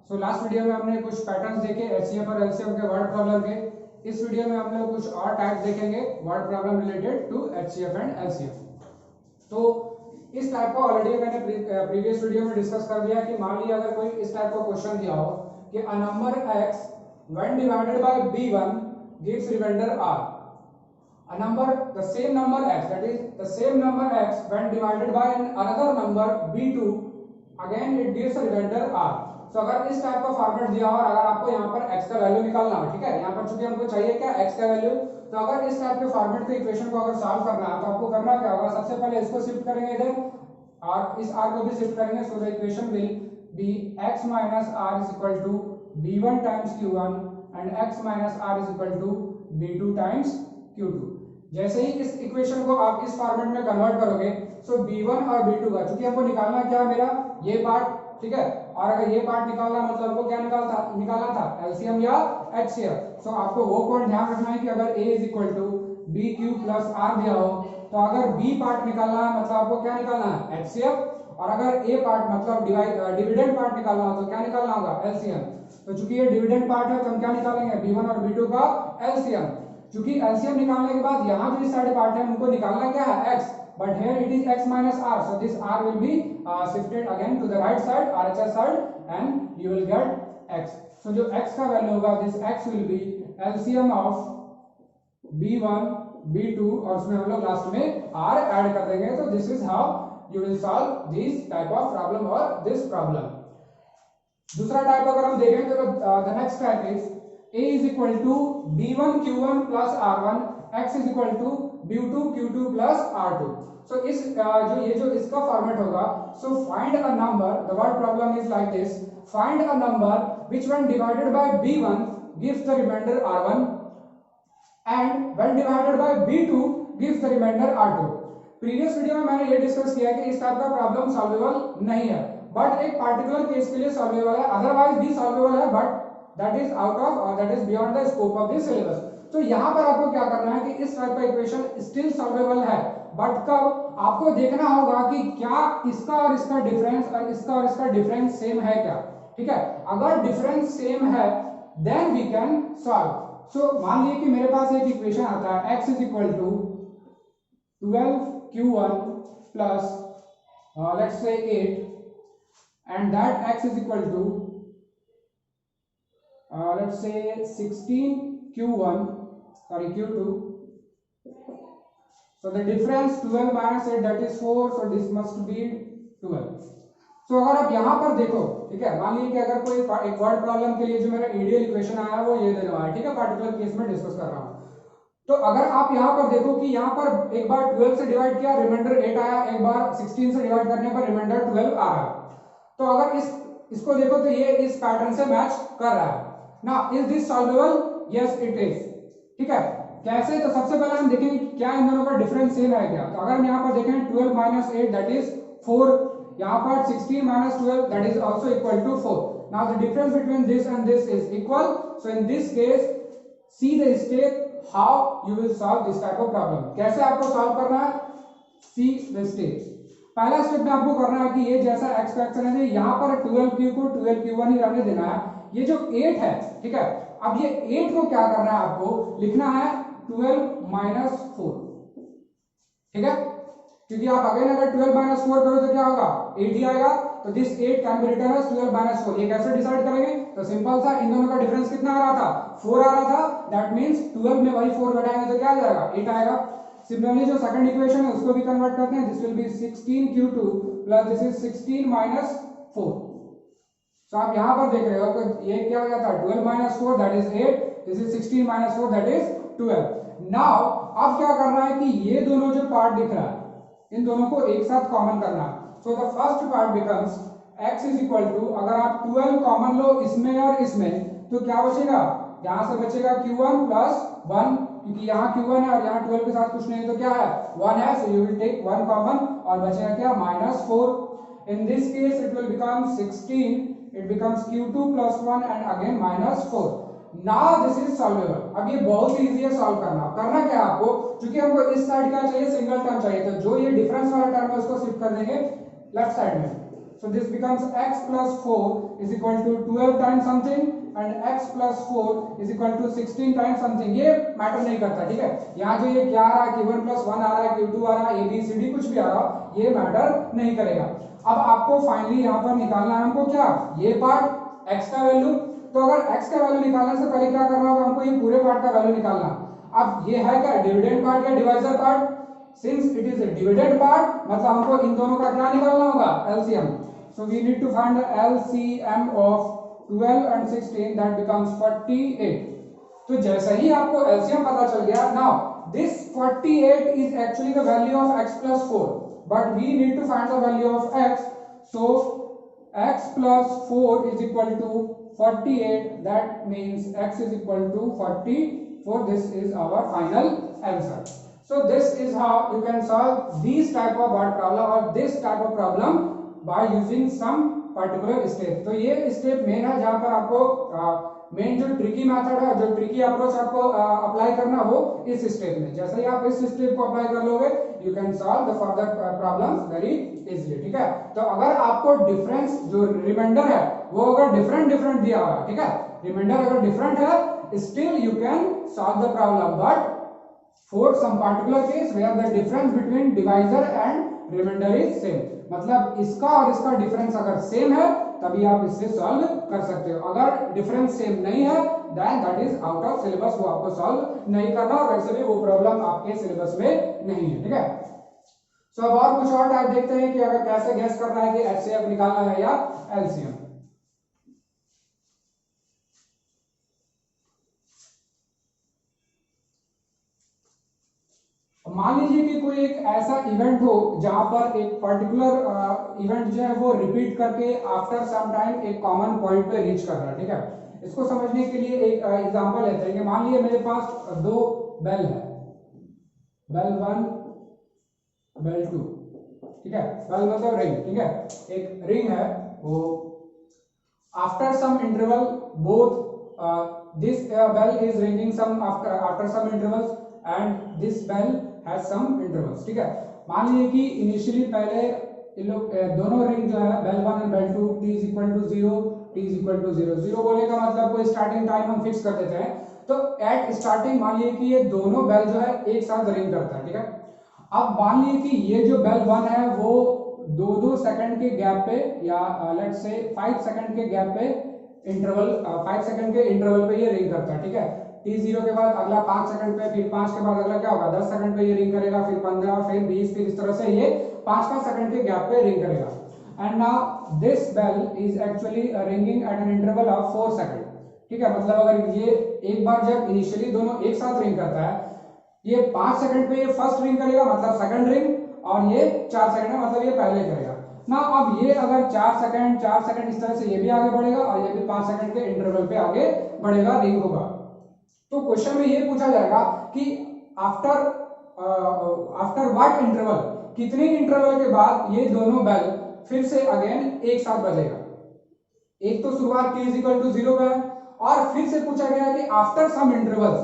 So last video में हमने कुछ पैटर्न्स देखे एचसीएफ और एलसीएम के वर्ड प्रॉब्लम के। इस वीडियो में हम लोग कुछ और टाइप्स देखेंगे word problem related to HCF and LCM. तो इस टाइप का ऑलरेडी मैंने प्रीवियस वीडियो में डिस्कस कर दिया कि मान लिया अगर कोई इस टाइप का क्वेश्चन दिया हो कि a number x when divided by b1 gives remainder r. A number, the same number x, that is the same number x when divided by another number b2, again it gives a remainder r. So अगर इस type का format दिया हो और अगर आपको यहाँ पर x का वैल्यू निकालना हो, ठीक है, यहाँ पर चूंकि हमको चाहिए क्या x का वैल्यू, तो अगर इस टाइप के फॉर्मेट के इक्वेशन को अगर सॉल्व करना है तो आपको करना क्या होगा, सबसे पहले इसको शिफ्ट करेंगे इधर और इस r को भी शिफ्ट करेंगे। So the equation will be x minus r is equal to b1 times q1 and x minus r is equal to b2 times q2। जैसे ही इस इक्वेशन को आप इस फॉर्मेट में कन्वर्ट करोगे, सो b1 और b2 का, चूंकि हमको निकालना क्या मेरा ये पार्ट, ठीक है, और अगर ये पार्ट निकालना मतलब हमको क्या निकालना था एलसीएम या एचसीएफ। सो आपको वो पॉइंट ध्यान रखना है कि अगर a is equal to b q plus r दिया हो तो अगर b पार्ट निकालना है मतलब आपको क्या निकालना है एचसीएफ, और अगर a पार्ट मतलब डिविडेंड पार्ट निकालना हो तो क्या निकालना होगा एलसीएम। तो चूंकि ये डिविडेंड पार्ट है तो हम क्या निकालेंगे b1 और b2 का एलसीएम। चूंकि एलसीएम निकालने के बाद यहाँ जो इस साइड पार्ट है उनको निकालना क्या है x, but here it is x minus r, so this r will be shifted again to the right side, RHS side, and you will get x. So जो x का वैल्यू होगा, this x will be LCM of b1 b2 और उसमें हम लोग last में r add कर देंगे। तो this is how you will solve this type of problem or this problem. दूसरा टाइप अगर हम देखें तो the next type is a is equal to b1 q1 plus r1, x is equal to b2 q2 plus r2. So इस जो इसका format होगा, so find a number, the word problem is like this, find a number which when divided by b1 gives the remainder r1 and when divided by b2 gives the remainder r2. Previous video में मैंने ये discuss किया कि इस type का problem solvable नहीं है, but एक पार्टिकुलर केस के लिए सॉल्वेबल है, अदरवाइज भी सॉल्वेबल है, but that is out of और that is beyond the scope of this syllabus. तो यहाँ पर आपको क्या करना है कि इस टाइप का इक्वेशन स्टिल सॉल्वेबल है, बट कब आपको देखना होगा कि क्या इसका और इसका डिफरेंस और इसका और इसका डिफरेंस सेम है क्या, ठीक है। अगर डिफरेंस सेम है देन वी कैन सॉल्व। सो मान लीजिए कि मेरे पास एक इक्वेशन आता है x is equal to 12q1 plus let's say 8 and that x is equal to let's say 16q1 sorry q2, so the difference 12 minus 8 that is 4, so this must be 12। so अगर आप यहाँ पर देखो, ठीक है, मान लीजिए कि अगर कोई एक वर्ड प्रॉब्लम के लिए जो मेरा आइडियल इक्वेशन आया है वो ये देने वाला है, ठीक है, पार्टिकुलर केस में डिस्कस कर रहा हूँ। तो अगर आप यहाँ पर देखो कि यहाँ पर एक बार 12 से डिवाइड किया रिमाइंडर 8 आया, एक बार 16 से डिवाइड करने पर रिमाइंडर 12 आ रहा है। तो अगर इसको देखो तो ये इस पैटर्न से मैच कर रहा है ना। Is this solvable? Yes it is, ठीक है। कैसे? तो सबसे पहले हम देखेंगे क्या इन दोनों का डिफरेंस सेम है क्या। तो अगर हम यहाँ पर देखें 12 minus 8 that is 4, यहाँ पर 16 minus 12 that is also equal to 4। now the difference between this and this is equal, so in this case see the step how you will solve this type of problem। कैसे आपको solve करना है, see the steps। पहला step में आपको करना है कि ये जैसा x का एक्शन है यहाँ पर 12q को 12q1 ही रहने देना है। ये जो 8 है, ठीक है, अब ये 8 को क्या करना है, आपको लिखना है 12 minus 4, ठीक है, क्योंकि आप अगेन अगर 12 minus 4 करो तो क्या होगा 8 ही आएगा। तो this 8 can be written as 12 minus 4। ये कैसे डिसाइड करेंगे, तो सिंपल सा, इन दोनों का डिफरेंस कितना आ रहा था 4 आ रहा था, दैट मींस 12 में वही 4 घटाएंगे तो क्या आ जाएगा 8 आएगा। सिमिलरली जो सेकंड इक्वेशन है उसको भी कन्वर्ट करते हैं, this will be 16q2 plus this is 16 minus 4। सो आप यहां पर देख रहे हो कि ये क्या हो जाता है 12 minus 4 that is 8, this is 16 minus 4 that is 12। Now अब क्या करना है कि ये दोनों जो पार्ट दिख रहा है इन दोनों को एक साथ कॉमन करना है। So the first part becomes x is equal to, अगर आप 12 कॉमन लो इसमें और इसमें तो क्या बचेगा, यहां से बचेगा q1 प्लस 1, क्योंकि यहाँ q1 है और यहाँ 12 के साथ कुछ नहीं तो क्या है 1 है, so you will take 1 common और बचेगा क्या -4। In this case it will become 16, it becomes q2 plus 1 and again -4। now this is solvable। अब ये बहुत ही इजी है सॉल्व करना। करना क्या है आपको, क्योंकि हमको इस साइड क्या चाहिए सिंगल टर्म चाहिए, तो जो ये डिफरेंस वाला टर्म है उसको शिफ्ट कर देंगे लेफ्ट साइड में। So this becomes x plus 4 is equal to 12 times something and x plus 4 is equal to 16 times something. ये मैटर नहीं करता, ठीक है। यहाँ जो ये क्या आ रहा है, q1 plus 1 आ रहा है, q2 आ रहा है, abcd कुछ भी आ रहा हो, ये मैटर नहीं करेगा। अब आपको फाइनली यहाँ पर निकालना है हमको क्या, ये पार्ट x का वैल्यू। तो अगर x का वैल्यू निकालने से पहले क्या करना होगा, हमको ये पूरे पार्ट का वैल्यू निकालना। अब ये है क्या, डिविडेंड पार्ट या divisor part. Since it is a dividend part, मतलब हमको इन दोनों का क्या निकालना होगा, LCM. So we need to find the LCM of 12 and 16, that becomes 48. तो जैसे ही आपको LCM पता चल गया, now this 48 is actually the value of x plus 4, but we need to find the value of x. So x plus 4 is equal to 48, that means x is equal to 44. This is our final answer. So this is how you can solve these type of word problem or this type of problem by using some particular step. तो ये step main है जहाँ पर आपको main जो tricky method है, जो tricky approach आपको अप्लाई करना वो इस स्टेप में। जैसे ही आप इस स्टेप को अप्लाई कर लोगे, you can solve the further problems very easily, ठीक है। तो अगर आपको डिफरेंस जो रिमाइंडर है वो अगर डिफरेंट दिया हुआ है, ठीक है, रिमाइंडर अगर डिफरेंट है, still you can solve the problem, but for some particular case where the difference between divisor and remainder is same, मतलब इसका और इसका डिफरेंस अगर सेम है तभी आप इससे सॉल्व कर सकते हो। अगर डिफरेंस सेम नहीं है then that is out of syllabus, वो आपको सॉल्व नहीं करना और वैसे भी वो प्रॉब्लम आपके सिलेबस में नहीं है, ठीक है। सो अब और कुछ और टाइप देखते हैं कि अगर कैसे गैस करना है कि एचसीएफ निकालना है या एलसीएम। मान लीजिए कि कोई एक ऐसा इवेंट हो जहां पर एक पर्टिकुलर इवेंट जो है वो रिपीट करके आफ्टर सम टाइम एक कॉमन पॉइंट पे रीच कर रहा है, ठीक है। इसको समझने के लिए एक एग्जांपल लेते हैं कि मान लीजिए मेरे पास दो बेल है, बेल 1 बेल 2, ठीक है। बेल मतलब रिंग, ठीक है, एक रिंग है वो after some interval both this bell is ringing some after some intervals and this bell has some intervals, ठीक है। मान लीजिए कि इनिशियली पहले इन लोग दोनों रिंग जो है bell 1 and bell 2 t is equal to 0, t is equal to 0, 0 बोलने का मतलब कोई स्टार्टिंग टाइम हम फिक्स कर देते हैं। तो एट स्टार्टिंग मान लीजिए कि ये दोनों बेल जो है एक साथ रिंग करता है, ठीक है। अब मान लीजिए कि ये जो बेल 1 है वो 2-2 सेकंड के गैप पे या लेट्स से 5 सेकंड के गैप पे इंटरवल 5 सेकंड के इंटरवल पे ये रिंग करता है, ठीक है। t0 के बाद अगला 5 सेकंड पे, फिर 5 के बाद अगला क्या होगा 10 सेकंड पे ये रिंग करेगा, फिर 15, फिर 20, फिर इस तरह से ये 5 सेकंड के गैप पे रिंग करेगा। And now this bell is actually ringing at an interval of 4 second, ठीक है। मतलब अगर ये एक बार जब इनिशियली दोनों एक साथ रिंग करता है, ये 5 सेकंड पे ये फर्स्ट रिंग करेगा मतलब सेकंड रिंग, और ये 4 सेकंड है मतलब ये पहले करेगा ना। अब ये अगर 4 सेकंड इस तरह से ये भी आगे बढ़ेगा और ये भी 5 सेकंड के इंटरवल पे आगे बढ़ेगा, रिंग होगा। तो क्वेश्चन में ये पूछा जाएगा कि आफ्टर व्हाट इंटरवल, कितने इंटरवल के बाद ये दोनों बेल फिर से अगेन एक साथ बजेगा। एक तो शुरुआत t इज इक्वल टू 0 पे है और फिर से पूछा गया कि आफ्टर सम इंटरवल्स,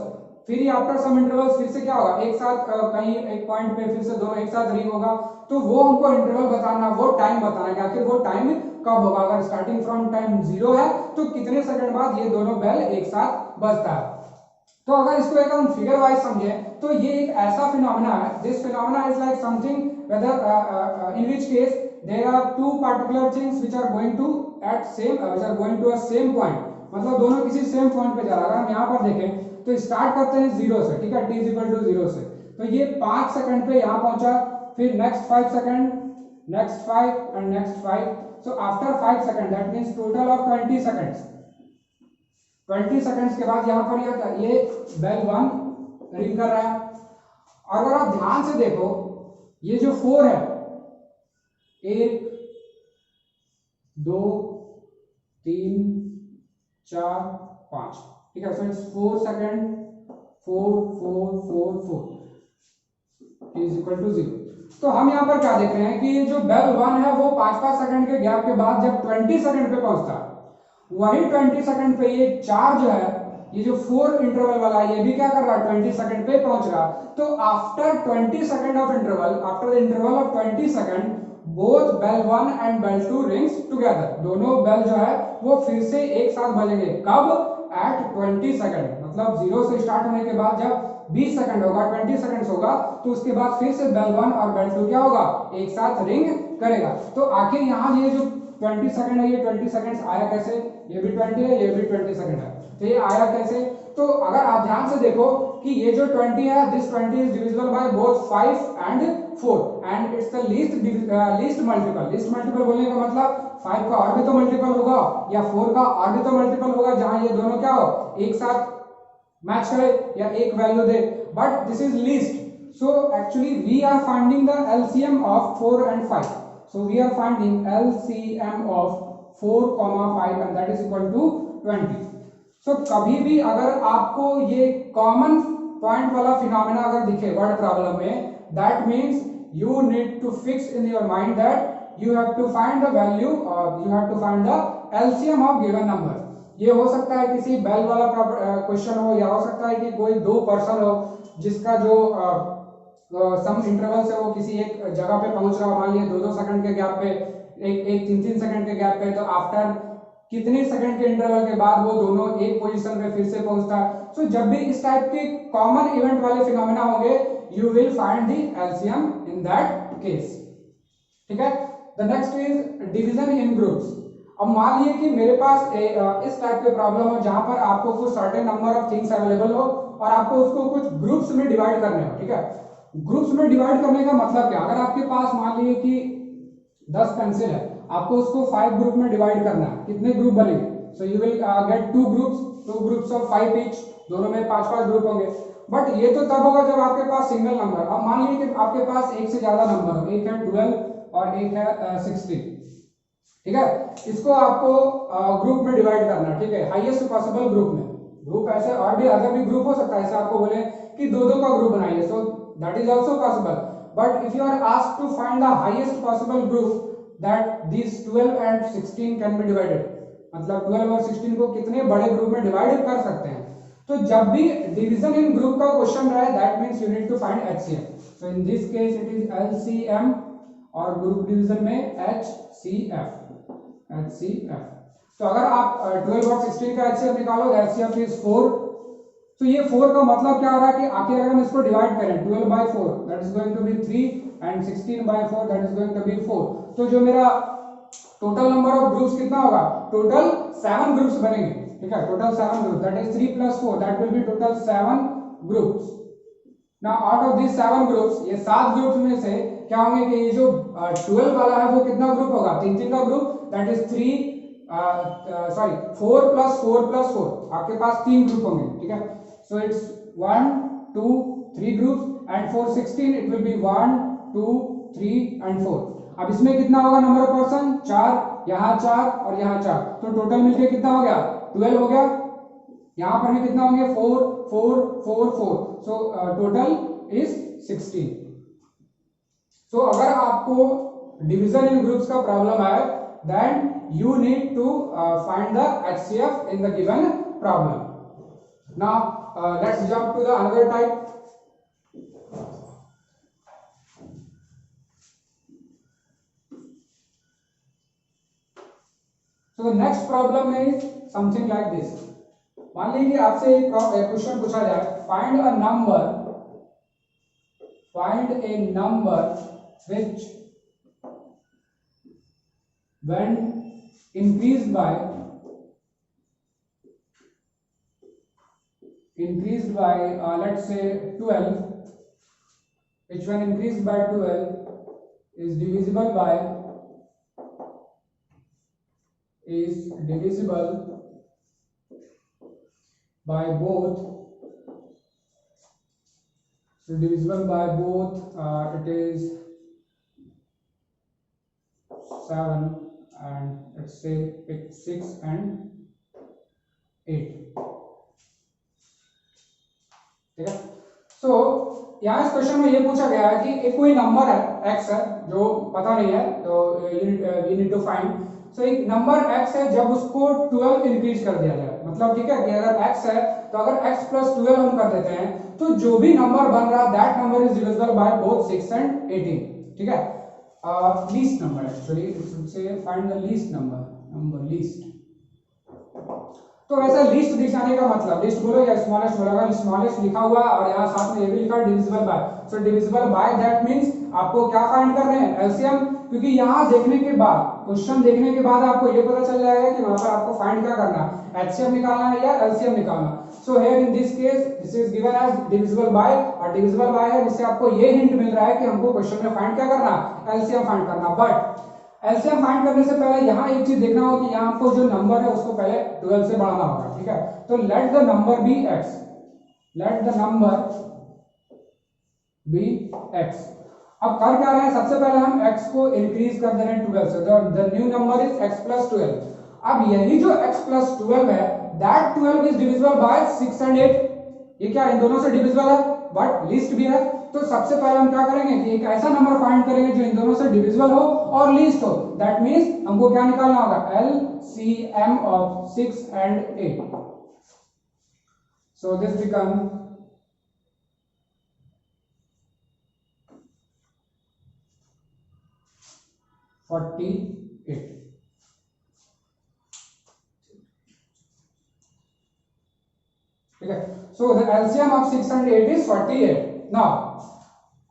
फिर ये आफ्टर सम इंटरवल्स फिर से क्या होगा, एक साथ कहीं एक पॉइंट पे फिर से दोनों एक साथ रिंग होगा। तो वो हमको इंटरवल बताना, वो टाइम बताना कि आखिर वो टाइम कब होगा। अगर स्टार्टिंग फ्रॉम टाइम 0 है तो कितने सेकंड बाद ये दोनों बेल एक साथ बजता है। तो अगर इसको एक हम फिगर वाइज समझे तो ये एक ऐसा फिनोमेना है, this phenomena is like something whether in which case there are two particular things which are going to at same which are going to a same point, मतलब दोनों किसी सेम पॉइंट पे जा रहा है। अगर हम यहाँ पर देखें तो स्टार्ट करते हैं 0 से, ठीक है, t इज इक्वल टू 0 से। तो ये 5 सेकंड पे यहाँ पहुंचा, फिर next 5 second, next 5 and next 5। So after 5 second that means total of 20 seconds, 20 seconds के बाद यहाँ पर ये बेल 1 रिंग कर रहा है। और अगर आप ध्यान से देखो ये जो 4 है, 1 2 3 4 5, ठीक है। So it's 4 second, 4 4 4 4 is equal to 0। तो हम यहाँ पर क्या देख रहे हैं कि ये जो बेल 1 है वो 5-5 सेकंड के गैप के बाद जब 20 सेकंड पे पहुंचता है, वही 20 सेकंड पे ये 4 जो है, ये जो 4 इंटरवल वाला ये भी क्या कर रहा है 20 सेकंड पे पहुंच रहा। तो after 20 second of interval, after the interval of 20 second both bell 1 and bell 2 rings together, दोनों बेल जो है वो फिर से एक साथ बजेंगे। कब? एट 20 सेकंड, मतलब 0 से स्टार्ट होने के बाद जब 20 सेकंड होगा, 20 सेकंड्स होगा, तो उसके बाद फिर से बेल 1 और बेल 2 क्या होगा, एक साथ रिंग करेगा। तो आखिर यहाँ ये जो 20 सेकंड है, ये 20 सेकंड्स आया कैसे? ये भी 20 है, ये भी 20 सेकंड है, तो ये आया कैसे? तो अगर आप ध्यान से देखो कि ये जो 20 है, this 20 is divisible by both 5 and 4 and it's the least multiple. Least multiple बोलने का मतलब 5 का और भी तो मल्टीपल होगा या 4 का और भी तो मल्टीपल होगा, जहां ये दोनों क्या हो, एक साथ मैच करे या एक value they, but this is least. So actually we are finding the LCM of 4 and 5. So we are finding LCM of 4, 5 and that is equal to 20. So कभी भी अगर आपको ये कॉमन पॉइंट वाला फिनोमेना अगर दिखे वर्ड प्रॉब्लम में, that means you need to fix in your mind that you have to find the value or you have to find the LCM of given number. ये हो सकता है किसी bell वाला क्वेश्चन हो, या हो सकता है कि कोई दो पर्सन हो जिसका जो सम इंटरवल से वो किसी एक जगह पे पहुंच रहा हो, मान लिया 2-2 सेकंड के गैप पे, एक 3-3 सेकंड के गैप पे, तो आफ्टर कितने सेकंड के इंटरवल के बाद वो दोनों एक पोजीशन पे फिर से पहुंचता है। सो जब भी इस टाइप के कॉमन इवेंट वाले फिनोमेना होंगे, you will find the LCM in that case. ठीक है। The next is division in groups. अब मान लीजिए कि मेरे पास इस टाइप के प्रॉब्लम हो जहां पर आपको कुछ certain number of things available हो और आपको उसको कुछ ग्रुप्स में डिवाइड करने हो। ठीक है। ग्रुप्स में डिवाइड करने का मतलब क्या? अगर आपके पास मान लीजिए कि 10 पेंसिल है, आपको उसको 5 ग्रुप में डिवाइड करना है, कितने ग्रुप बनेंगे? सो you will get 2 groups of 5 each, दोनों में 5-5 ग्रुप होंगे। बट ये तो तब होगा जब आपके पास सिंगल नंबर। अब मान लीजिए कि आपके पास एक से ज्यादा नंबर हो, एक है 12 और एक है 16। ठीक है। इसको आपको ग्रुप में डिवाइड करना है। ठीक है, हाईएस्ट पॉसिबल ग्रुप में। ग्रुप ऐसे और भी अदर भी ग्रुप हो सकता है, ऐसे आपको बोले कि 2-2 का ग्रुप बनाइए, सो that is also possible. But if you are asked to find the highest possible group, that these 12 and 16 can be divided, मतलब 12 और 16 को कितने बड़े ग्रुप में डिवाइड कर सकते हैं। तो जब भी डिवीजन इन ग्रुप का क्वेश्चन रहे, that means you need to find HCF. So in this case it is LCM और ग्रुप डिवीजन में HCF। तो अगर आप 12 और 16 का HCF निकालो, HCF is 4। तो ये 4 का मतलब क्या हो रहा है कि आखिर अगर हम इसको डिवाइड करें 12 by 4 that is going to be 3 and 16 by 4 that is going to be 4। तो जो मेरा टोटल नंबर ऑफ ग्रुप्स कितना होगा? टोटल 7 ग्रुप्स बनेंगे। ठीक है, total 7 group, that is 3 + 4 that will be total 7 groups. Now out of this 7 groups, ये 7 groups में से क्या होंगे कि ये जो 12 वाला है वो कितना ग्रुप होगा? 3-3 का ग्रुप, दैट इज 4 + 4 + 4, आपके पास 3 ग्रुप होंगे। ठीक है, so it's 1 2 3 groups and for 16 it will be 1 2 3 and 4। अब इसमें कितना होगा नंबर ऑफ पर्सन? 4, यहाँ 4 और यहाँ 4, तो टोटल मिलके कितना हो गया? 12 हो गया। यहाँ पर भी कितना होंगे? 4 4 4 4, so टोटल इज 16। so अगर आपको डिवीजन इन ग्रुप्स का प्रॉब्लम है, then you need to find the HCF in the given problem. Now let's jump to the another type. So the next problem is something like this. मान लीजिए कि आपसे एक question पूछा जाए, find a number which when increased by let's say 12, which when increased by 12 is divisible by both, so divisible by both it is 7 and let's say 6 and 8। ठीक है। सो यहाँ इस क्वेश्चन में ये पूछा गया है कि एक कोई नंबर है x है जो पता नहीं है, तो वी नीड टू फाइंड। सो एक नंबर x है, जब उसको 12 इंक्रीज कर दिया जाए, मतलब ठीक है कि अगर x है तो अगर x + 12 हम कर देते हैं, तो जो भी नंबर बन रहा that number is divisible by both 6 and 18। ठीक है। Least number, actually it should say find the least number least. तो वैसे लिस्ट दिखाने का मतलब, लिस्ट बोलो या स्मॉलेस्ट बोलो, अगर स्मॉलेस्ट लिखा हुआ और यहाँ साथ में ये भी लिखा divisible by, so divisible by that means आपको क्या फाइंड कर रहे हैं, एलसीएम। क्योंकि यहाँ देखने के बाद, क्वेश्चन देखने के बाद आपको ये पता चल जाएगा कि वहां पर आपको फाइंड क्या करना है, एचसीएम निकालना है या एलसीएम निकालना। So here in this case this is given as divisible by, और डिविजिबल बाय है जिससे आपको ये हिंट मिल रहा है कि हमको क्वेश्चन में फाइंड क्या करना है, एलसीएम फाइंड करना। बट एलसीएम फाइंड करने से पहले यहाँ एक चीज देखना होगा कि यहाँ आपको जो नंबर है उसको पहले 12 से बढ़ाना होगा, ठीक है। तो let the number be x, let the number be x। अब कर क्या रहे हैं, सबसे पहले हम x को इंक्रीज कर दे रहे हैं 12 से, the new number is x plus 12। अब यही जो x प्लस 12 है, that 12 is divisible by 6 and 8। ये क्या इन दोनों से डिविजिबल है, बट लिस्ट भी है। तो सबसे पहले हम क्या करेंगे कि एक ऐसा नंबर फाइंड करेंगे जो इन दोनों से डिविजिबल हो और लीस्ट हो। दैट मींस हमको क्या निकालना होगा, LCM of 6 and 8। So this become 48। ठीक है। So the LCM of 6 and 8 is 48। Now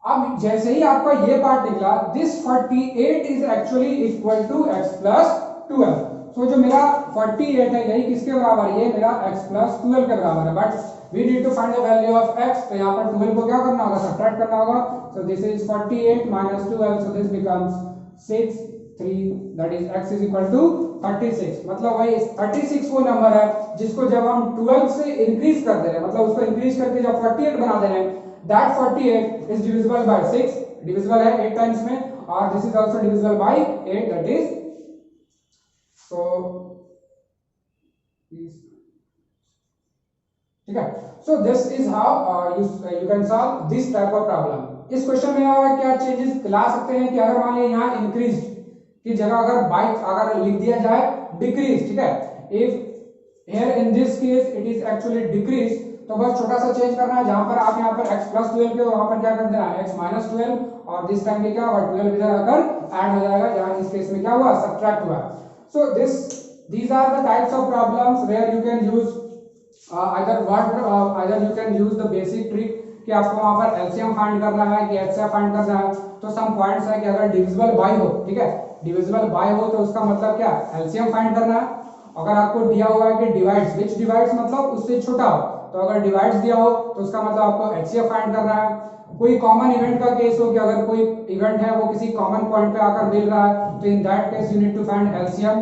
अब जैसे ही आपका ये पार्ट निकला, this 48 is actually equal to x plus 12। सो जो मेरा 48 है यही किसके बराबर है, ये मेरा x प्लस 12 के बराबर है। But we need to find the value of x, तो यहाँ पर 12 को क्या करना होगा, सब्ट्रैक्ट करना होगा। So this is 48 minus 12, so this becomes 6 3, that is x is equal to 36। मतलब वही 36 वो नंबर है जिसको जब हम 12 से इंक्रीज कर दे रहे हैं, मतलब उसको इंक्रीज करके जब 48 बना दे रहे हैं, that 48 is divisible by 6, divisible है 8 टाइम्स में, और this is also divisible by 8, that is so ठीक है। so this is how you can solve this type of problem। इस क्वेश्चन में और क्या चेंजेस ला सकते हैं कि अगर मान लिया यहाँ इंक्रीज की जगह अगर बाय अगर लिख दिया जाए डिक्रीज, ठीक है। If here in this case it is actually decrease, तो बस छोटा सा चेंज करना है, जहां पर आप यहाँ पर x प्लस 12 के वहां पर क्या कर देना है x माइनस 12, और दिस टाइम पे क्या होगा 12 इधर आकर ऐड हो जाएगा, जहां इस केस में क्या हुआ, सब्ट्रैक्ट हुआ। सो these are the types of problems where you can use either you can use the basic trick कि आपको वहां पर एलसीएम फाइंड करना है कि एचसीएफ फाइंड करना है। तो सम पॉइंट्स है कि अगर डिविजिबल बाय हो, ठीक है, डिविजिबल बाय हो तो उसका मतलब क्या, एलसीएम फाइंड करना है। अगर आपको दिया हुआ है कि डिवाइड्स, विच डिवाइड्स मतलब उससे छोटा हो, तो अगर डिवाइड्स दिया हो तो उसका मतलब आपको एचसीएफ फाइंड करना है। कोई कॉमन इवेंट का केस हो कि अगर कोई इवेंट है वो किसी कॉमन पॉइंट पे आकर मिल रहा है, तो in that case you need to find LCM.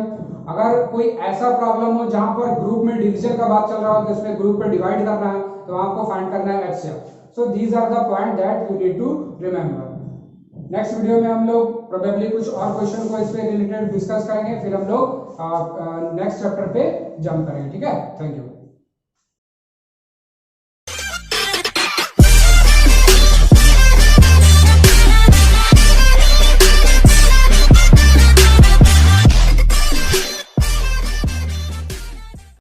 अगर कोई ऐसा प्रॉब्लम हो जहां पर ग्रुप में डिवीजन का बात चल रहा हो, तो उसमें ग्रुप पे डिवाइड करना है, तो आपको फाइंड करना है HCF. So these are the point that you need to remember. Next video में हम लोग प्रोबेबली कुछ और क्वेश्चन को इस पे रिलेटेड डिस्कस करेंगे, फिर हम लोग नेक्स्ट चैप्टर पे जंप करेंगे, ठीक है। Thank you.